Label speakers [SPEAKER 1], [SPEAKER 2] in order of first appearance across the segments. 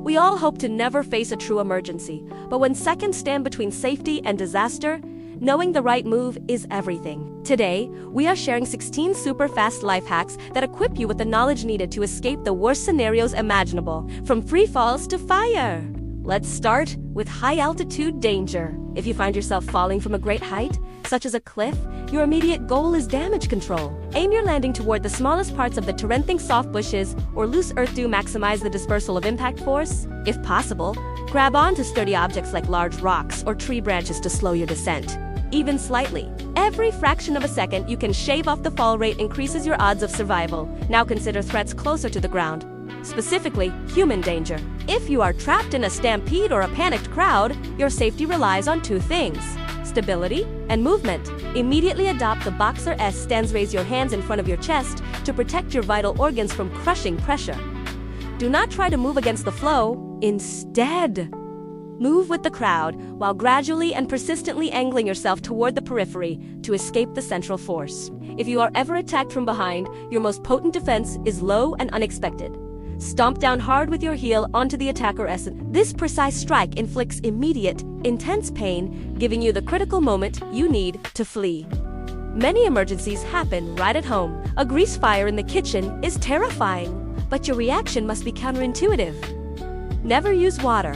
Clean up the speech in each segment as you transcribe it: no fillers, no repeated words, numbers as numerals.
[SPEAKER 1] We all hope to never face a true emergency, but when seconds stand between safety and disaster, knowing the right move is everything. Today, we are sharing 16 super fast life hacks that equip you with the knowledge needed to escape the worst scenarios imaginable, from free falls to fire. Let's start with high-altitude danger. If you find yourself falling from a great height, such as a cliff, your immediate goal is damage control. Aim your landing toward the smallest parts of the terrain. Think soft bushes or loose earth to maximize the dispersal of impact force. If possible, grab onto sturdy objects like large rocks or tree branches to slow your descent, even slightly. Every fraction of a second you can shave off the fall rate increases your odds of survival. Now consider threats closer to the ground, specifically human danger. If you are trapped in a stampede or a panicked crowd, your safety relies on two things: stability and movement. Immediately adopt the boxer S stance. Raise your hands in front of your chest to protect your vital organs from crushing pressure. Do not try to move against the flow. Instead, move with the crowd while gradually and persistently angling yourself toward the periphery to escape the central force. If you are ever attacked from behind, your most potent defense is low and unexpected. Stomp down hard with your heel onto the attacker's. This precise strike inflicts immediate, intense pain, giving you the critical moment you need to flee. Many emergencies happen right at home. A grease fire in the kitchen is terrifying, but your reaction must be counterintuitive. Never use water.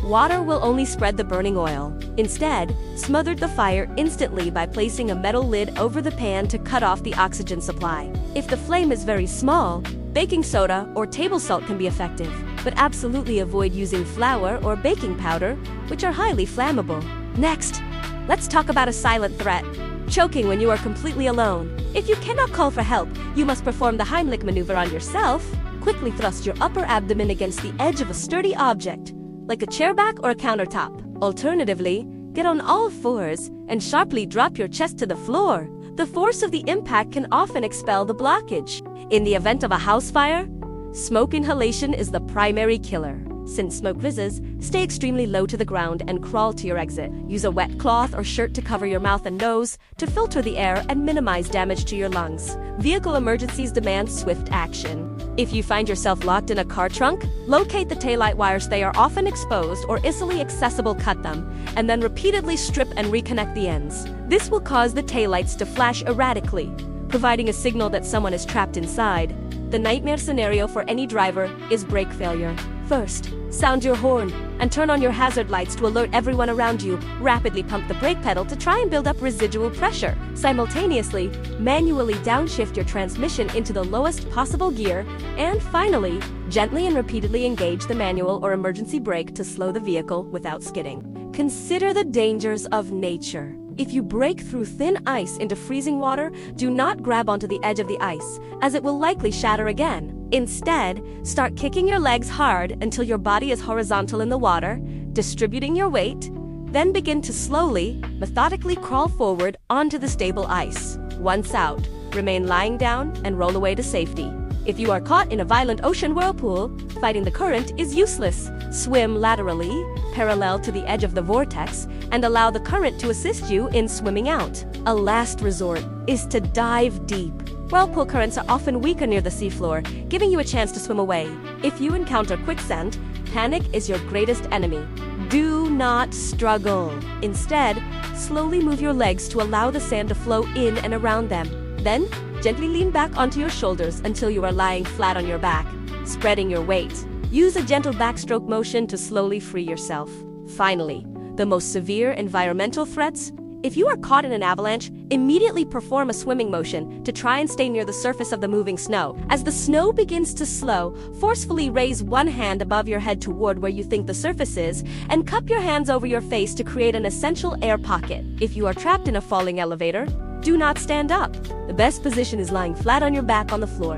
[SPEAKER 1] Water will only spread the burning oil. Instead, smother the fire instantly by placing a metal lid over the pan to cut off the oxygen supply. If the flame is very small, baking soda or table salt can be effective, but absolutely avoid using flour or baking powder, which are highly flammable. Next, let's talk about a silent threat: choking when you are completely alone. If you cannot call for help, you must perform the Heimlich maneuver on yourself. Quickly thrust your upper abdomen against the edge of a sturdy object, like a chair back or a countertop. Alternatively, get on all fours and sharply drop your chest to the floor. The force of the impact can often expel the blockage. In the event of a house fire, smoke inhalation is the primary killer. Since smoke rises, stay extremely low to the ground and crawl to your exit. Use a wet cloth or shirt to cover your mouth and nose to filter the air and minimize damage to your lungs. Vehicle emergencies demand swift action. If you find yourself locked in a car trunk, locate the taillight wires. They are often exposed or easily accessible. Cut them, and then repeatedly strip and reconnect the ends. This will cause the taillights to flash erratically, providing a signal that someone is trapped inside. The nightmare scenario for any driver is brake failure. First, sound your horn and turn on your hazard lights to alert everyone around you. Rapidly pump the brake pedal to try and build up residual pressure. Simultaneously, manually downshift your transmission into the lowest possible gear. And finally, gently and repeatedly engage the manual or emergency brake to slow the vehicle without skidding. Consider the dangers of nature. If you break through thin ice into freezing water, do not grab onto the edge of the ice, as it will likely shatter again. Instead, start kicking your legs hard until your body is horizontal in the water, distributing your weight. Then begin to slowly, methodically crawl forward onto the stable ice. Once out, remain lying down and roll away to safety. If you are caught in a violent ocean whirlpool, fighting the current is useless. Swim laterally, parallel to the edge of the vortex, and allow the current to assist you in swimming out. A last resort is to dive deep. Whirlpool currents are often weaker near the seafloor, giving you a chance to swim away. If you encounter quicksand, panic is your greatest enemy. Do not struggle. Instead, slowly move your legs to allow the sand to flow in and around them. Then, gently lean back onto your shoulders until you are lying flat on your back, spreading your weight. Use a gentle backstroke motion to slowly free yourself. Finally, the most severe environmental threats. If you are caught in an avalanche, immediately perform a swimming motion to try and stay near the surface of the moving snow. As the snow begins to slow, forcefully raise one hand above your head toward where you think the surface is, and cup your hands over your face to create an essential air pocket. If you are trapped in a falling elevator, do not stand up. The best position is lying flat on your back on the floor,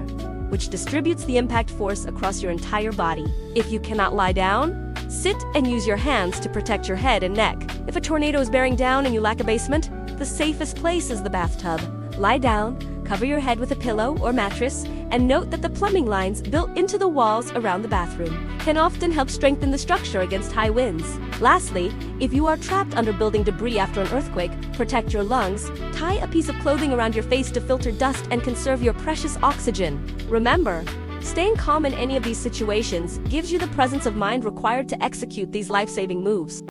[SPEAKER 1] which distributes the impact force across your entire body. If you cannot lie down, sit and use your hands to protect your head and neck. If a tornado is bearing down and you lack a basement, the safest place is the bathtub. Lie down, cover your head with a pillow or mattress, and note that the plumbing lines built into the walls around the bathroom can often help strengthen the structure against high winds. Lastly, if you are trapped under building debris after an earthquake, protect your lungs. Tie a piece of clothing around your face to filter dust and conserve your precious oxygen. Remember, Staying calm in any of these situations gives you the presence of mind required to execute these life-saving moves.